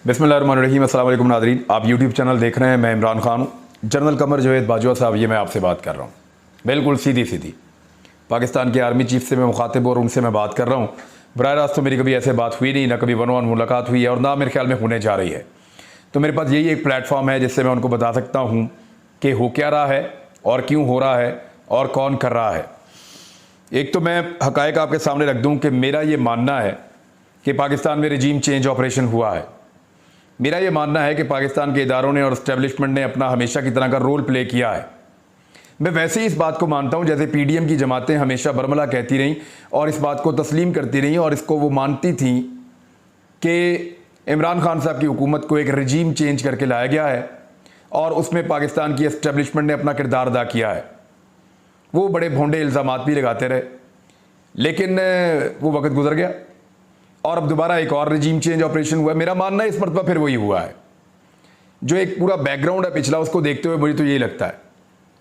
बिस्मिल्लाहिर्रहमानिर्रहीम। अस्सलाम वालेकुम नाज़रीन, आप यूट्यूब चैनल देख रहे हैं। मैं इमरान खान हूँ। जनरल कमर जावेद बाजवा साहब, ये मैं आपसे बात कर रहा हूँ बिल्कुल सीधी सीधी। पाकिस्तान के आर्मी चीफ से मैं मुखातिब और उनसे मैं बात कर रहा हूँ। बराह रास्त तो मेरी कभी ऐसे बात हुई नहीं, ना कभी वन ऑन मुलाकात हुई है और ना मेरे ख्याल में होने जा रही है। तो मेरे पास यही एक प्लेटफॉर्म है जिससे मैं उनको बता सकता हूँ कि हो क्या रहा है और क्यों हो रहा है और कौन कर रहा है। एक तो मैं हकायक आपके सामने रख दूँ कि मेरा ये मानना है कि पाकिस्तान में रजीम चेंज ऑपरेशन हुआ है। मेरा ये मानना है कि पाकिस्तान के इदारों ने और इस्टेब्लिशमेंट ने अपना हमेशा की तरह का रोल प्ले किया है। मैं वैसे ही इस बात को मानता हूँ जैसे पीडीएम की जमातें हमेशा बरमला कहती रहीं और इस बात को तस्लीम करती रहीं और इसको वो मानती थीं कि इमरान खान साहब की हुकूमत को एक रजीम चेंज करके लाया गया है और उसमें पाकिस्तान की इस्टेब्लिशमेंट ने अपना किरदार अदा किया है। वो बड़े भोंडे इल्ज़ामात भी लगाते रहे, लेकिन वो वक्त गुजर गया और अब दोबारा एक और रजीम चेंज ऑपरेशन हुआ है। मेरा मानना है इस मरतबा फिर वही हुआ है। जो एक पूरा बैकग्राउंड है पिछला, उसको देखते हुए मुझे तो यही लगता है,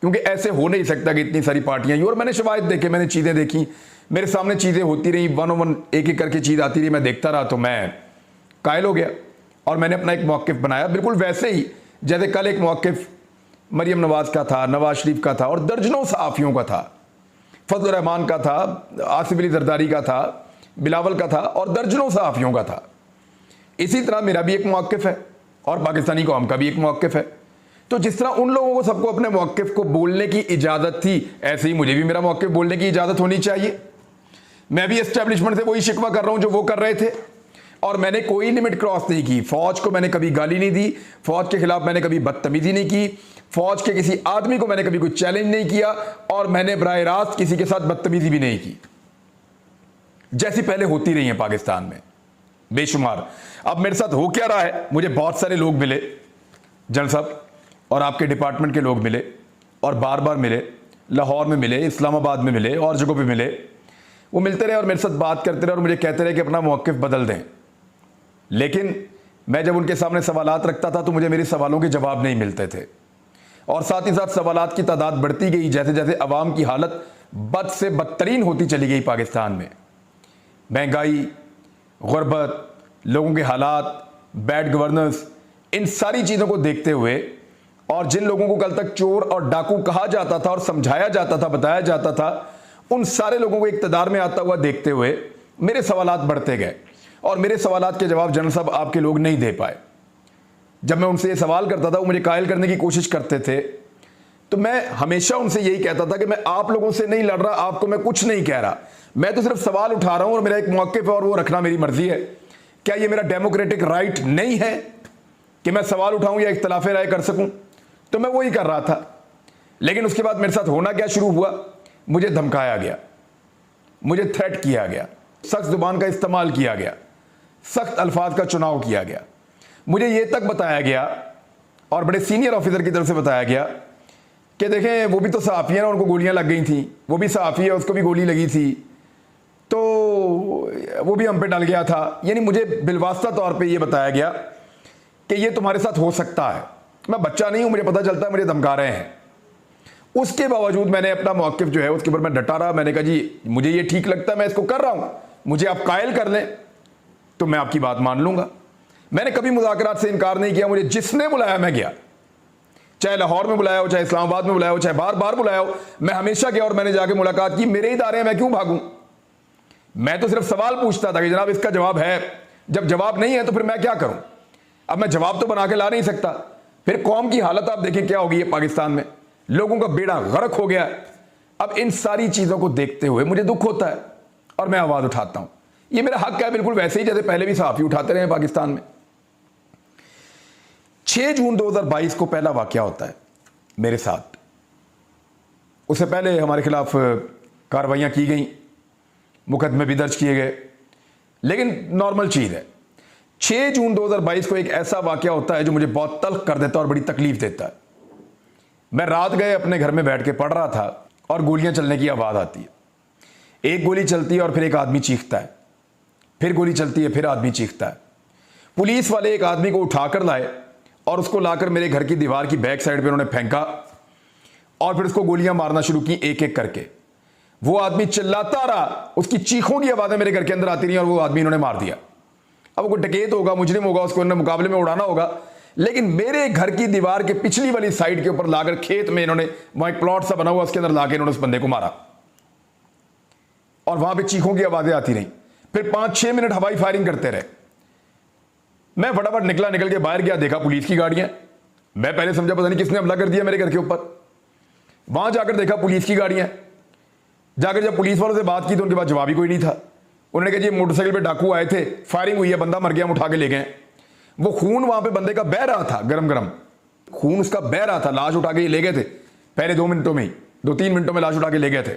क्योंकि ऐसे हो नहीं सकता कि इतनी सारी पार्टियां ही। और मैंने शवाहिद देखे, मैंने चीज़ें देखी, मेरे सामने चीज़ें होती रही, वन ओ वन एक एक करके चीज़ आती रही, मैं देखता रहा तो मैं कायल हो गया और मैंने अपना एक मौक़िफ़ बनाया बिल्कुल वैसे ही जैसे कल एक मौक़िफ़ मरियम नवाज़ का था, नवाज शरीफ का था और दर्जनों सहाफ़ियों का था, फजल रहमान का था, आसिफ अली जरदारी का था, बिलावल का था और दर्जनों सहाफ़ियों का था। इसी तरह मेरा भी एक मौक़िफ़ है और पाकिस्तानी कौम का भी एक मौक़िफ़ है। तो जिस तरह उन लोगों को सबको अपने मौक़िफ़ को बोलने की इजाज़त थी, ऐसे ही मुझे भी मेरा मौक़िफ़ बोलने की इजाज़त होनी चाहिए। मैं भी एस्टेब्लिशमेंट से वही शिकवा कर रहा हूँ जो वो कर रहे थे और मैंने कोई लिमिट क्रॉस नहीं की। फ़ौज को मैंने कभी गाली नहीं दी, फ़ौज के खिलाफ मैंने कभी बदतमीज़ी नहीं की, फ़ौज के किसी आदमी को मैंने कभी कोई चैलेंज नहीं किया और मैंने बराह रास्त किसी के साथ बदतमीज़ी भी नहीं की, जैसी पहले होती रही है पाकिस्तान में बेशुमार। अब मेरे साथ हो क्या रहा है, मुझे बहुत सारे लोग मिले, जनरल साहब और आपके डिपार्टमेंट के लोग मिले और बार बार मिले, लाहौर में मिले, इस्लामाबाद में मिले और जगहों पे मिले। वो मिलते रहे और मेरे साथ बात करते रहे और मुझे कहते रहे कि अपना मौक़िफ़ बदल दें। लेकिन मैं जब उनके सामने सवालात रखता था तो मुझे मेरे सवालों के जवाब नहीं मिलते थे और साथ ही साथ सवालात की तादाद बढ़ती गई जैसे जैसे अवाम की हालत बद से बदतरीन होती चली गई। पाकिस्तान में महंगाई, गुर्बत, लोगों के हालात, बैड गवर्नेंस, इन सारी चीज़ों को देखते हुए और जिन लोगों को कल तक चोर और डाकू कहा जाता था और समझाया जाता था, बताया जाता था, उन सारे लोगों को इक़्तिदार में आता हुआ देखते हुए मेरे सवालात बढ़ते गए और मेरे सवालात के जवाब जनरल साहब आपके लोग नहीं दे पाए। जब मैं उनसे ये सवाल करता था, वो मुझे कायल करने की कोशिश करते थे, तो मैं हमेशा उनसे यही कहता था कि मैं आप लोगों से नहीं लड़ रहा, आपको मैं कुछ नहीं कह रहा, मैं तो सिर्फ सवाल उठा रहा हूं और मेरा एक मौक़िफ़ है और वो रखना मेरी मर्जी है। क्या ये मेरा डेमोक्रेटिक राइट नहीं है कि मैं सवाल उठाऊं या इख्तिलाफ राय कर सकूं? तो मैं वही कर रहा था। लेकिन उसके बाद मेरे साथ होना क्या शुरू हुआ, मुझे धमकाया गया, मुझे थ्रेट किया गया, सख्त जुबान का इस्तेमाल किया गया, सख्त अल्फाज का चुनाव किया गया। मुझे ये तक बताया गया और बड़े सीनियर ऑफिसर की तरफ से बताया गया कि देखें वो भी तो सहाफ़ी है ना, उनको गोलियां लग गई थी, वो भी सहाफ़ी है, उसको भी गोली लगी थी, तो वो भी हम पे डल गया था। यानी मुझे बिलवास्ता तौर पे ये बताया गया कि ये तुम्हारे साथ हो सकता है। मैं बच्चा नहीं हूं, मुझे पता चलता है मुझे धमका रहे हैं। उसके बावजूद मैंने अपना मौक़िफ़ जो है उसके ऊपर मैं डटा रहा। मैंने कहा जी मुझे ये ठीक लगता है, मैं इसको कर रहा हूं, मुझे आप कायल कर लें तो मैं आपकी बात मान लूंगा। मैंने कभी मुज़ाकरात से इनकार नहीं किया। मुझे जिसने बुलाया मैं गया, चाहे लाहौर में बुलाया हो, चाहे इस्लामाबाद में बुलाया हो, चाहे बार बार बुलाया हो, मैं हमेशा गया और मैंने जाके मुलाकात की। मेरे इदारे हैं, मैं क्यों भागूं? मैं तो सिर्फ सवाल पूछता था कि जनाब इसका जवाब है। जब जवाब नहीं है तो फिर मैं क्या करूं? अब मैं जवाब तो बना के ला नहीं सकता। फिर कौम की हालत आप देखें क्या हो गई है पाकिस्तान में, लोगों का बेड़ा गर्क हो गया। अब इन सारी चीजों को देखते हुए मुझे दुख होता है और मैं आवाज उठाता हूं। ये मेरा हक है, बिल्कुल वैसे ही जैसे पहले भी सहाफ़ी उठाते रहे पाकिस्तान में। 6 जून 2022 को पहला वाकया होता है मेरे साथ। उससे पहले हमारे खिलाफ कार्रवाइयां की गई, मुकदमे भी दर्ज किए गए, लेकिन नॉर्मल चीज़ है। 6 जून 2022 को एक ऐसा वाकया होता है जो मुझे बहुत तल्ख कर देता है और बड़ी तकलीफ देता है। मैं रात गए अपने घर में बैठ के पढ़ रहा था और गोलियां चलने की आवाज़ आती है। एक गोली चलती है और फिर एक आदमी चीखता है, फिर गोली चलती है, फिर आदमी चीखता है। पुलिस वाले एक आदमी को उठाकर लाए और उसको लाकर मेरे घर की दीवार की बैक साइड पे उन्होंने फेंका और फिर उसको गोलियां मारना शुरू की एक एक करके। वो आदमी चिल्लाता रहा, उसकी चीखों की आवाज़ें मेरे घर के अंदर आती रही और वो आदमी इन्होंने मार दिया। अब कोई डकैत होगा, मुजरिम होगा, उसको इन्होंने मुकाबले में उड़ाना होगा। लेकिन मेरे घर की दीवार के पिछली वाली साइड के ऊपर लाकर खेत में इन्होंने, वहां एक प्लॉट सा बना हुआ, उसके अंदर लाकर इन्होंने उस बंदे को मारा और वहां पे चीखों की आवाजें आती रही। फिर 5-6 मिनट हवाई फायरिंग करते रहे। मैं फटाफट निकल के बाहर गया, देखा पुलिस की गाड़ियां। मैं पहले समझा पता नहीं किसने हमला कर दिया मेरे घर के ऊपर। वहां जाकर देखा पुलिस की गाड़ियां। जाकर जब पुलिस वालों से बात की तो उनके पास जवाब ही कोई नहीं था। उन्होंने कहा जी मोटरसाइकिल पे डाकू आए थे, फायरिंग हुई है, बंदा मर गया, हम उठा के ले गए। वो खून वहां पे बंदे का बह रहा था, गरम गरम खून उसका बह रहा था। लाश उठा के ले गए थे पहले 2 मिनटों में ही, 2-3 मिनटों में लाश उठा के ले गए थे।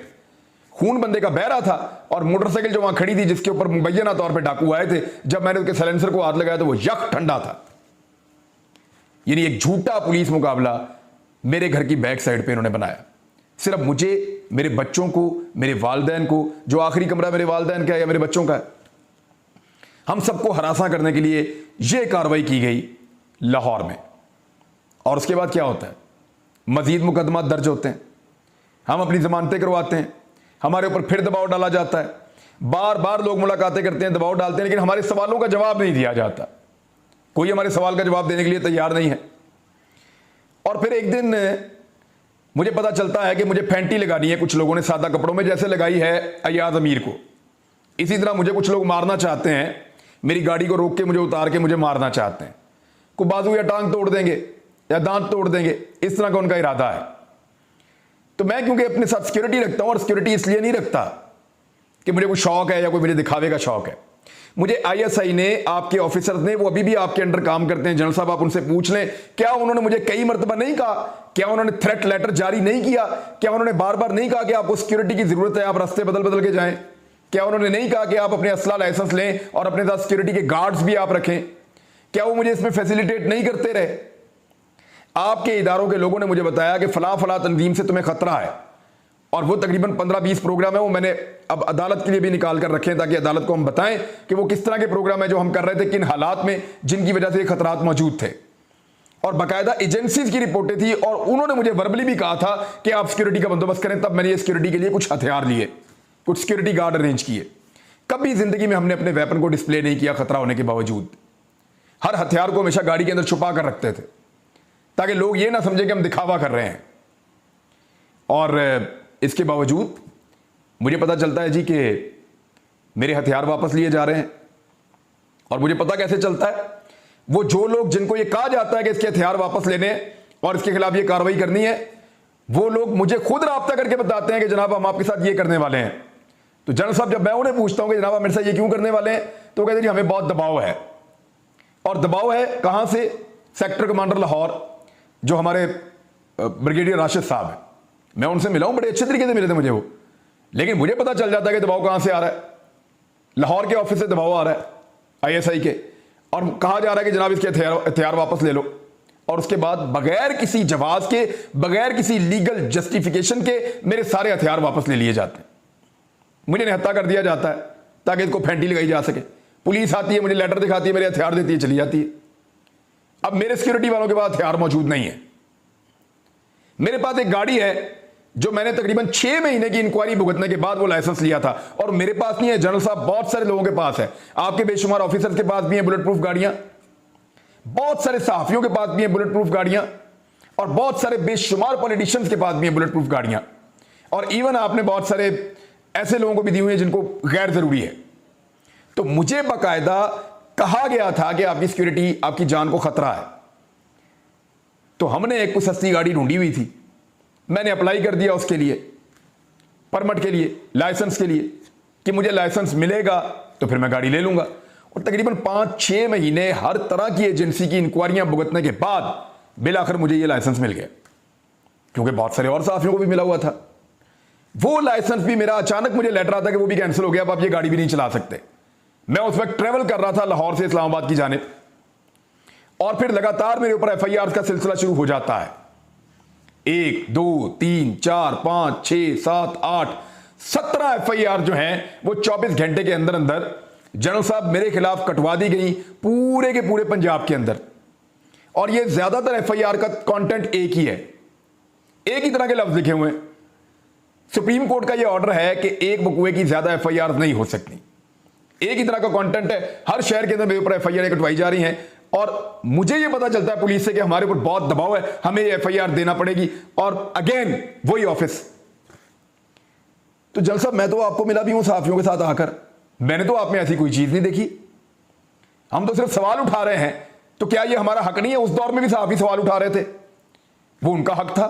खून बंदे का बह रहा था और मोटरसाइकिल जो वहां खड़ी थी जिसके ऊपर मुबैना तौर पे डाकू आए थे, जब मैंने उसके साइलेंसर को हाथ लगाया तो वो यक ठंडा था। यानी एक झूठा पुलिस मुकाबला मेरे घर की बैक साइड पे इन्होंने बनाया। सिर्फ मुझे, मेरे बच्चों को, मेरे वालिदैन को, जो आखिरी कमरा मेरे वालिदैन का है या मेरे बच्चों का है, हम सबको हरासा करने के लिए यह कार्रवाई की गई लाहौर में। और उसके बाद क्या होता है, मजीद मुकदमा दर्ज होते हैं, हम अपनी जमानतें करवाते हैं, हमारे ऊपर फिर दबाव डाला जाता है। बार बार लोग मुलाकातें करते हैं, दबाव डालते हैं, लेकिन हमारे सवालों का जवाब नहीं दिया जाता। कोई हमारे सवाल का जवाब देने के लिए तैयार नहीं है। और फिर एक दिन मुझे पता चलता है कि मुझे फैंटी लगानी है कुछ लोगों ने सादा कपड़ों में, जैसे लगाई है अयाज अमीर को। इसी तरह मुझे कुछ लोग मारना चाहते हैं, मेरी गाड़ी को रोक के मुझे उतार के मुझे मारना चाहते हैं। को बाजू या टांग तोड़ देंगे या दांत तोड़ देंगे, इस तरह का उनका इरादा है। तो मैं क्योंकि अपने साथ सिक्योरिटी रखता हूं, और सिक्योरिटी इसलिए नहीं रखता कि मुझे कोई शौक है या कोई मुझे दिखावे का शौक है। मुझे आईएसआई ने, आपके ऑफिसर्स ने, वो अभी भी आपके अंडर काम करते हैं, जनरल साहब आप उनसे पूछ लें, क्या उन्होंने मुझे कई मरतबा नहीं कहा, क्या उन्होंने थ्रेट लेटर जारी नहीं किया, क्या उन्होंने बार बार नहीं कहा कि आपको सिक्योरिटी की जरूरत है, आप रास्ते बदल बदल के जाएं, क्या उन्होंने नहीं कहा कि आप अपने असला लाइसेंस लें और अपने साथ सिक्योरिटी के गार्ड्स भी आप रखें, क्या वो मुझे इसमें फैसिलिटेट नहीं करते रहे? आपके इदारों के लोगों ने मुझे बताया कि फला फला तंजीम से तुम्हें खतरा है, और वो तकरीबन 15-20 प्रोग्राम है, वो मैंने अब अदालत के लिए भी निकाल कर रखे हैं ताकि अदालत को हम बताएं कि वो किस तरह के प्रोग्राम है जो हम कर रहे थे, किन हालात में, जिनकी वजह से ये खतरात मौजूद थे। और बाकायदा एजेंसीज की रिपोर्टें थी, और उन्होंने मुझे वर्बली भी कहा था कि आप सिक्योरिटी का बंदोबस्त करें। तब मैंने ये सिक्योरिटी के लिए कुछ हथियार लिए, कुछ सिक्योरिटी गार्ड अरेंज किए। कभी जिंदगी में हमने अपने वेपन को डिस्प्ले नहीं किया खतरा होने के बावजूद। हर हथियार को हमेशा गाड़ी के अंदर छुपा कर रखते थे ताकि लोग ये ना समझे कि हम दिखावा कर रहे हैं। और इसके बावजूद मुझे पता चलता है जी कि मेरे हथियार वापस लिए जा रहे हैं। और मुझे पता कैसे चलता है, वो जो लोग जिनको ये कहा जाता है कि इसके हथियार वापस लेने और इसके खिलाफ ये कार्रवाई करनी है, वो लोग मुझे खुद राब्ता करके बताते हैं कि जनाब हम आपके साथ ये करने वाले हैं। तो जनरल साहब जब मैं उन्हें पूछता हूं कि जनाब मेरे साथ ये क्यों करने वाले हैं, तो कहते हैं जी हमें बहुत दबाव है। और दबाव है कहां से? सेक्टर कमांडर लाहौर जो हमारे ब्रिगेडियर राशिद साहब है, मैं उनसे मिला हूं, बड़े अच्छे तरीके से मिले थे मुझे वो। लेकिन मुझे पता चल जाता है कि दबाव कहां से आ रहा है। लाहौर के ऑफिस से दबाव आ रहा है आईएसआई के, और कहा जा रहा है कि जनाब इसके हथियार वापस ले लो। और उसके बाद बगैर किसी जवाब के, बगैर किसी लीगल जस्टिफिकेशन के मेरे सारे हथियार वापस ले लिए जाते हैं। मुझे निहत्था कर दिया जाता है ताकि इसको फैंटी लगाई जा सके। पुलिस आती है, मुझे लेटर दिखाती है, मेरे हथियार देती है, चली जाती है। अब मेरे सिक्योरिटी वालों के पास हथियार मौजूद नहीं है। मेरे पास एक गाड़ी है जो मैंने तकरीबन 6 महीने की इंक्वायरी भुगतने के बाद वो लाइसेंस लिया था, और मेरे पास नहीं है जनरल साहब, बहुत सारे लोगों के पास है। आपके बेशुमार ऑफिसर्स के पास भी है बुलेट प्रूफ गाड़ियां, बहुत सारे सहाफियों के पास भी है बुलेट प्रूफ गाड़ियां, और बहुत सारे बेशुमार पॉलिटिशियंस के पास भी है बुलेट प्रूफ गाड़ियां। और इवन आपने बहुत सारे ऐसे लोगों को भी दी हुई है जिनको गैर जरूरी है। तो मुझे बाकायदा कहा गया था कि आपकी सिक्योरिटी, आपकी जान को खतरा है। तो हमने एक कुछ सस्ती गाड़ी ढूंढी हुई थी, मैंने अप्लाई कर दिया उसके लिए, परमिट के लिए, लाइसेंस के लिए, कि मुझे लाइसेंस मिलेगा तो फिर मैं गाड़ी ले लूंगा। और तकरीबन 5-6 महीने हर तरह की एजेंसी की इंक्वायरियां भुगतने के बाद बिलाखिर मुझे ये लाइसेंस मिल गया, क्योंकि बहुत सारे और साथियों को भी मिला हुआ था। वो लाइसेंस भी मेरा अचानक मुझे लेटर आता कि वो भी कैंसिल हो गया, अब आप ये गाड़ी भी नहीं चला सकते। मैं उस वक्त ट्रेवल कर रहा था लाहौर से इस्लामाबाद की जानिब, और फिर लगातार मेरे ऊपर एफआईआर का सिलसिला शुरू हो जाता है। 1, 2, 3, 4, 5, 6, 7, 8, 17 एफआईआर जो हैं वो 24 घंटे के अंदर अंदर जनरल साहब मेरे खिलाफ कटवा दी गई पूरे के पूरे पंजाब के अंदर। और ये ज्यादातर एफआईआर का कंटेंट एक ही है, एक ही तरह के लफ्ज लिखे हुए हैं। सुप्रीम कोर्ट का यह ऑर्डर है कि एक बकुए की ज्यादा एफआईआर नहीं हो सकती। एक ही तरह का कंटेंट है, हर शहर के अंदर मेरे ऊपर एफआईआर कटवाई जा रही हैं और मुझे ये पता चलता है पुलिस से कि हमारे ऊपर बहुत दबाव है, हमें ये एफआईआर देना पड़ेगी और अगेन वही ऑफिस। तो जल साहब मैं तो आपको मिला भी हूं सहाफियों के साथ आकर, मैंने तो आप में ऐसी कोई चीज नहीं देखी, हम तो सिर्फ सवाल उठा रहे हैं। तो क्या ये हमारा हक नहीं है? उस दौर में भी सहाफी सवाल उठा रहे थे, वो उनका हक था,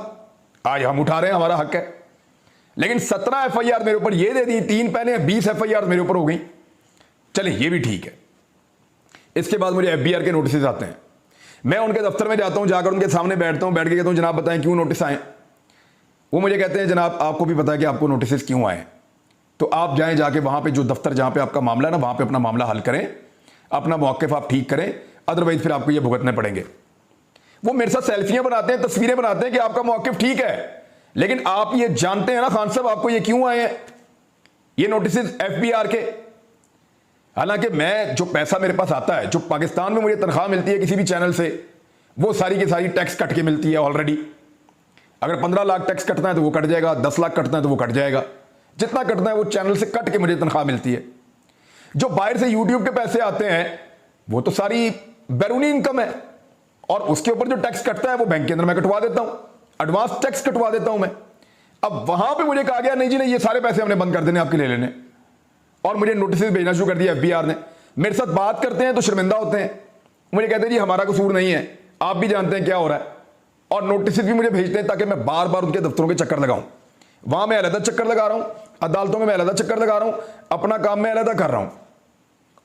आज हम उठा रहे हैं, हमारा हक है। लेकिन 17 एफआईआर मेरे ऊपर ये दे दी, 3 पहले 20 एफआईआर मेरे ऊपर हो गई। चले ये भी ठीक है। इसके बाद मुझे एफबीआर के नोटिस आते हैं, मैं उनके दफ्तर में जाता हूं, जाकर उनके सामने बैठता हूं, बैठ के कहता हूं जनाब बताएं क्यों नोटिस आए। वो मुझे कहते हैं जनाब आपको भी पता है कि आपको नोटिस क्यों आए, तो आप जाएं जाके वहां पे जो दफ्तर जहां पे आपका मामला है ना, वहां पे अपना मामला हल करें, अपना मौक़िफ़ आप ठीक करें, अदरवाइज फिर आपको ये भुगतने पड़ेंगे। वो मेरे साथ सेल्फियां बनाते हैं, तस्वीरें बनाते हैं कि आपका मौक़िफ़ ठीक है, लेकिन आप ये जानते हैं ना खान साहब आपको ये क्यों आए हैं ये नोटिस एफबीआर के। हालांकि मैं जो पैसा मेरे पास आता है, जो पाकिस्तान में मुझे तनख्वाह मिलती है किसी भी चैनल से, वो सारी की सारी टैक्स कट के मिलती है ऑलरेडी। अगर 15 लाख टैक्स कटना है तो वो कट जाएगा, 10 लाख कटना है तो वो कट जाएगा, जितना कटना है वो चैनल से कट के मुझे तनख्वाह मिलती है। जो बाहर से यूट्यूब के पैसे आते हैं वो तो सारी बैरूनी इनकम है, और उसके ऊपर जो टैक्स कटता है वो बैंक के अंदर मैं कटवा देता हूं, एडवांस टैक्स कटवा देता हूं मैं। अब वहां पे मुझे कहा गया नहीं जी नहीं, ये सारे पैसे हमने बंद कर देने आपके ले लेने, और मुझे नोटिस भेजना शुरू कर दिया एफबीआर ने। मेरे साथ बात करते हैं तो शर्मिंदा होते हैं, मुझे कहते हैं जी हमारा कसूर नहीं है, आप भी जानते हैं क्या हो रहा है, और नोटिस भी मुझे भेजते हैं ताकि मैं बार बार उनके दफ्तरों के चक्कर लगाऊं। वहां मैं अलग चक्कर लगा रहा हूं, अदालतों में मैं अलग चक्कर लगा रहा हूं, अपना काम मैं अलग कर रहा हूं,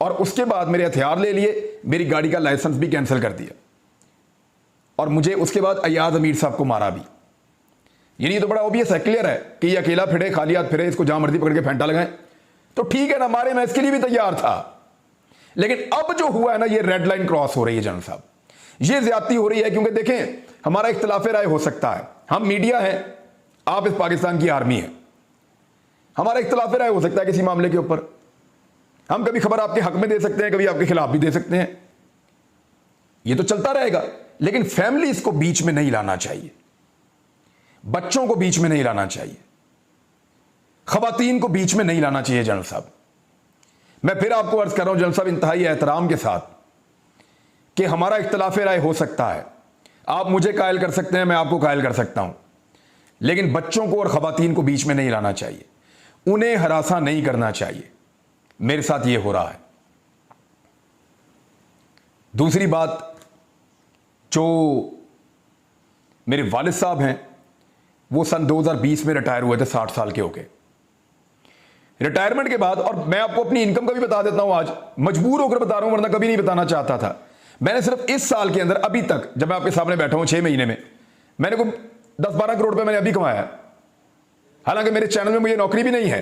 और उसके बाद मेरे हथियार ले लिए, मेरी गाड़ी का लाइसेंस भी कैंसिल कर दिया, और मुझे उसके बाद अयाज अमीर साहब को मारा भी। यानी तो बड़ा ऑब्वियस है, क्लियर है कि ये अकेला फिरे, खाली हाथ फिरे, इसको जहां मर्जी पकड़ के फेंटा लगाएं तो ठीक है ना, मारे, मैं इसके लिए भी तैयार था। लेकिन अब जो हुआ है ना, ये रेड लाइन क्रॉस हो रही है जनरल साहब, ये ज्यादती हो रही है। क्योंकि देखें हमारा इख्तिलाफ राय हो सकता है, हम मीडिया हैं, आप इस पाकिस्तान की आर्मी है, हमारा इख्तिलाफ राय हो सकता है किसी मामले के ऊपर, हम कभी खबर आपके हक में दे सकते हैं, कभी आपके खिलाफ भी दे सकते हैं, ये तो चलता रहेगा। लेकिन फैमिली इसको बीच में नहीं लाना चाहिए, बच्चों को बीच में नहीं लाना चाहिए, खवातीन को बीच में नहीं लाना चाहिए। जनरल साहब मैं फिर आपको अर्ज कर रहा हूं जनरल साहब इंतहाई एहतराम के साथ कि हमारा इख्तिलाफ राय हो सकता है, आप मुझे कायल कर सकते हैं, मैं आपको कायल कर सकता हूं, लेकिन बच्चों को और खवातीन को बीच में नहीं लाना चाहिए, उन्हें हरासा नहीं करना चाहिए। मेरे साथ ये हो रहा है। दूसरी बात, जो मेरे वालिद साहब हैं वो सन 2020 में रिटायर हुए थे 60 साल के होके। रिटायरमेंट के बाद, और मैं आपको अपनी इनकम का भी बता देता हूं, आज मजबूर होकर बता रहा हूं वरना कभी नहीं बताना चाहता था। मैंने सिर्फ इस साल के अंदर अभी तक, जब मैं आपके सामने बैठा हूं 6 महीने में, मैंने को 10-12 करोड़ रुपए मैंने अभी कमाया। हालांकि मेरे चैनल में मुझे नौकरी भी नहीं है,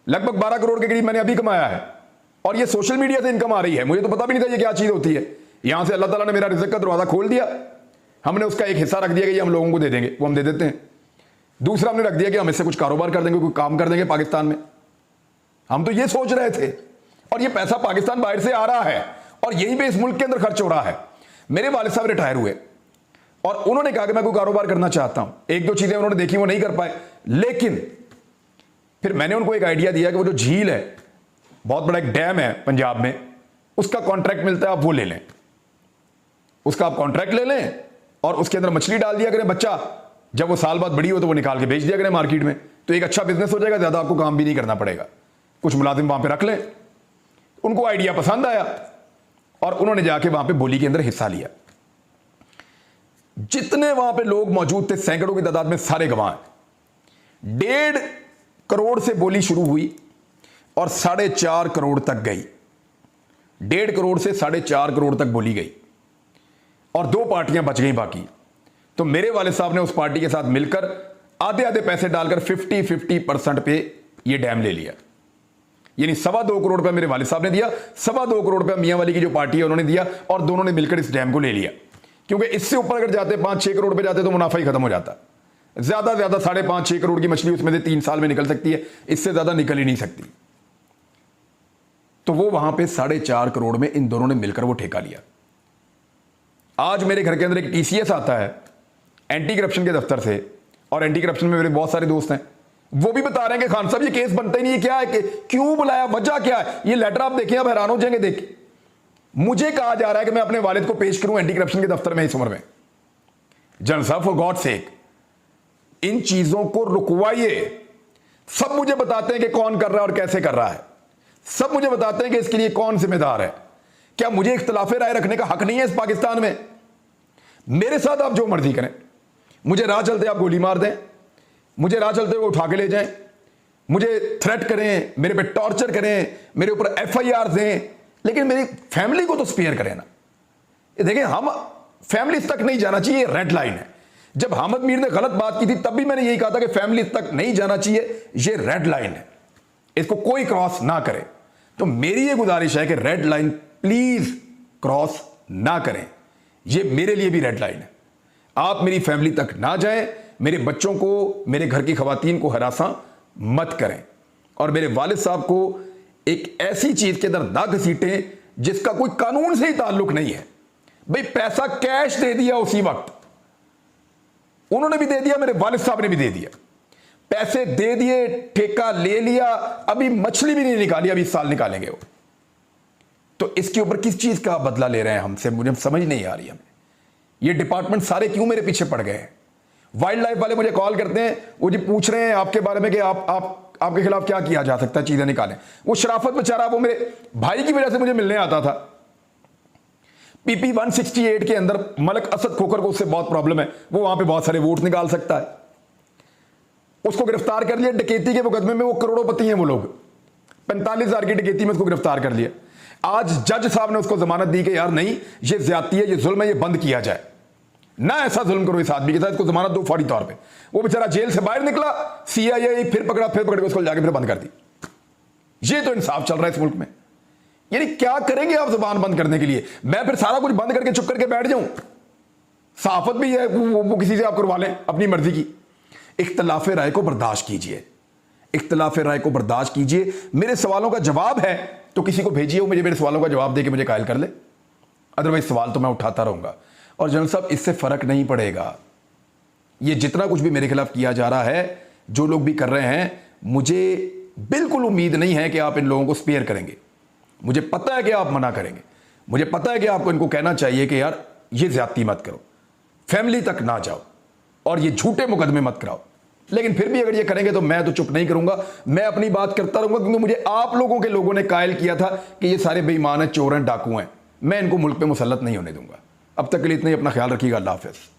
लगभग 12 करोड़ के करीब मैंने अभी कमाया है, और ये सोशल मीडिया से इनकम आ रही है। मुझे तो पता भी नहीं था ये क्या चीज होती है। यहां से अल्लाह ताला ने मेरा रिज़्क़ का दरवाजा खोल दिया, हमने उसका एक हिस्सा रख दिया कि ये हम लोगों को दे देंगे, वो हम दे देते हैं। दूसरा हमने रख दिया कि हम इससे कुछ कारोबार कर देंगे, कोई काम कर देंगे पाकिस्तान में। हम तो ये सोच रहे थे, और ये पैसा पाकिस्तान बाहर से आ रहा है और यहीं पे इस मुल्क के अंदर खर्च हो रहा है। मेरे वालिद साहब रिटायर हुए और उन्होंने कहा कि मैं कोई कारोबार करना चाहता हूं। एक दो चीजें उन्होंने देखी, वो नहीं कर पाए, लेकिन फिर मैंने उनको एक आइडिया दिया कि वो जो झील है, बहुत बड़ा एक डैम है पंजाब में, उसका कॉन्ट्रैक्ट मिलता है, आप वो ले लें, उसका आप कॉन्ट्रैक्ट ले लें और उसके अंदर मछली डाल दिया करें, बच्चा जब वो साल बाद बड़ी हो तो वो निकाल के बेच दिया करें मार्केट में, तो एक अच्छा बिजनेस हो जाएगा, ज्यादा आपको काम भी नहीं करना पड़ेगा, कुछ मुलाजिम वहां पे रख लें। उनको आइडिया पसंद आया और उन्होंने जाके वहां पे बोली के अंदर हिस्सा लिया। जितने वहां पे लोग मौजूद थे, सैकड़ों की तादाद में, सारे गवाह हैं। 1.5 करोड़ से बोली शुरू हुई और 4.5 करोड़ तक गई। 1.5 करोड़ से 4.5 करोड़ तक बोली गई और 2 पार्टियां बच गई बाकी। तो मेरे वाले साहब ने उस पार्टी के साथ मिलकर आधे आधे पैसे डालकर 50-50% पे ये डैम ले लिया। यानी 2.25 करोड़ रुपया मेरे वालिद साहब ने दिया, 2.25 करोड़ रुपया मियां वाली की जो पार्टी है उन्होंने दिया, और दोनों ने मिलकर इस डैम को ले लिया। क्योंकि इससे ऊपर अगर जाते 5-6 करोड़ पे जाते तो मुनाफा ही खत्म हो जाता। ज्यादा 5.5-6 करोड़ की मछली उसमें से 3 साल में निकल सकती है, इससे ज्यादा निकल ही नहीं सकती। तो वो वहां पे 4.5 करोड़ में इन दोनों ने मिलकर वो ठेका लिया। आज मेरे घर के अंदर एक TCS आता है एंटी करप्शन के दफ्तर से, और एंटी करप्शन में मेरे बहुत सारे दोस्त हैं, वो भी बता रहे हैं कि खान साहब ये केस बनता ही नहीं है, क्या है कि क्यों बुलाया, वजह क्या है। ये लेटर आप देखें, आप हैरान हो जाएंगे देख के। मुझे कहा जा रहा है कि मैं अपने वालिद को पेश करूं एंटी करप्शन के दफ्तर में इस उम्र में। जनरल साहब फॉर गॉड सेक इन चीजों को रुकवाइए। सब मुझे बताते हैं कि कौन कर रहा है और कैसे कर रहा है, सब मुझे बताते हैं कि इसके लिए कौन जिम्मेदार है। क्या मुझे इख्तिलाफ राय रखने का हक नहीं है इस पाकिस्तान में? मेरे साथ आप जो मर्जी करें, मुझे राह चलते आप गोली मार दें, मुझे राह चलते हुए उठा के ले जाएं, मुझे थ्रेट करें, मेरे पे टॉर्चर करें, मेरे ऊपर FIR दें, लेकिन मेरी फैमिली को तो स्पेयर करें ना। ये देखें, हम फैमिली तक नहीं जाना चाहिए, ये रेड लाइन है। जब हामिद मीर ने गलत बात की थी तब भी मैंने यही कहा था कि फैमिली तक नहीं जाना चाहिए, ये रेड लाइन है, इसको कोई क्रॉस ना करे। तो मेरी ये गुजारिश है कि रेड लाइन प्लीज क्रॉस ना करें, ये मेरे लिए भी रेड लाइन है। आप मेरी फैमिली तक ना जाएं, मेरे बच्चों को, मेरे घर की खवातीन को हरासा मत करें, और मेरे वालिद साहब को एक ऐसी चीज के अंदर दाग घसीटें जिसका कोई कानून से ही ताल्लुक नहीं है। भाई पैसा कैश दे दिया उसी वक्त, उन्होंने भी दे दिया, मेरे वालिद साहब ने भी दे दिया, पैसे दे दिए, ठेका ले लिया, अभी मछली भी नहीं निकाली, अभी इस साल निकालेंगे वो। तो इसके ऊपर किस चीज का बदला ले रहे हैं हमसे, मुझे समझ नहीं आ रही हमें। ये डिपार्टमेंट सारे क्यों मेरे पीछे पड़ गए हैं? वाइल्ड लाइफ वाले मुझे कॉल करते हैं, वो जी पूछ रहे हैं आपके बारे में कि आपके खिलाफ क्या किया जा सकता है, चीजें निकालें। वो शराफत बेचारा, वो मेरे भाई की वजह से मुझे मिलने आता था। PP 168 के अंदर मलक असद खोकर को उससे बहुत प्रॉब्लम है, वो वहां पे बहुत सारे वोट निकाल सकता है। उसको गिरफ्तार कर लिया डकैती के मुकदमे में, वो करोड़ोंपति हैं वो लोग, 45,000 की डकैती में उसको गिरफ्तार कर लिया। आज जज साहब ने उसको जमानत दी कि यार नहीं, ये ज्यादती है, ये जुल्म है, ये बंद किया जाए ना, ऐसा जुल्म करो इस आदमी के साथ, इसको जमानत दो फौरी तौर पे। वो बेचारा जेल से बाहर निकला, CIA फिर पकड़ के उसको जाके फिर बंद कर दी। ये तो इंसाफ चल रहा है इस मुल्क में। यानी क्या करेंगे आप जुबान बंद करने के लिए? मैं फिर सारा कुछ बंद करके चुप करके बैठ जाऊं? सहाफत भी है, वो किसी से आप करवा लें अपनी मर्जी की। इख्तिलाफ राय को बर्दाश्त कीजिए, इख्तिलाफ राय को बर्दाश्त कीजिए। मेरे सवालों का जवाब है तो किसी को भेजिए, वो मुझे मेरे सवालों का जवाब दे के मुझे कायल कर ले, अदरवाइज सवाल तो मैं उठाता रहूंगा। और जनरल साहब इससे फर्क नहीं पड़ेगा, ये जितना कुछ भी मेरे खिलाफ किया जा रहा है, जो लोग भी कर रहे हैं, मुझे बिल्कुल उम्मीद नहीं है कि आप इन लोगों को स्पेयर करेंगे। मुझे पता है कि आप मना करेंगे, मुझे पता है कि आपको इनको कहना चाहिए कि यार ये ज्यादती मत करो, फैमिली तक ना जाओ और ये झूठे मुकदमे मत कराओ। लेकिन फिर भी अगर ये करेंगे तो मैं तो चुप नहीं करूंगा, मैं अपनी बात करता रहूंगा, क्योंकि मुझे आप लोगों ने कायल किया था कि ये सारे बेईमान हैं, चोर हैं, डाकू हैं। मैं इनको मुल्क पे मुसल्लत नहीं होने दूंगा। अब तक के लिए इतना ही, अपना ख्याल रखिएगा। अल्लाह हाफिज़।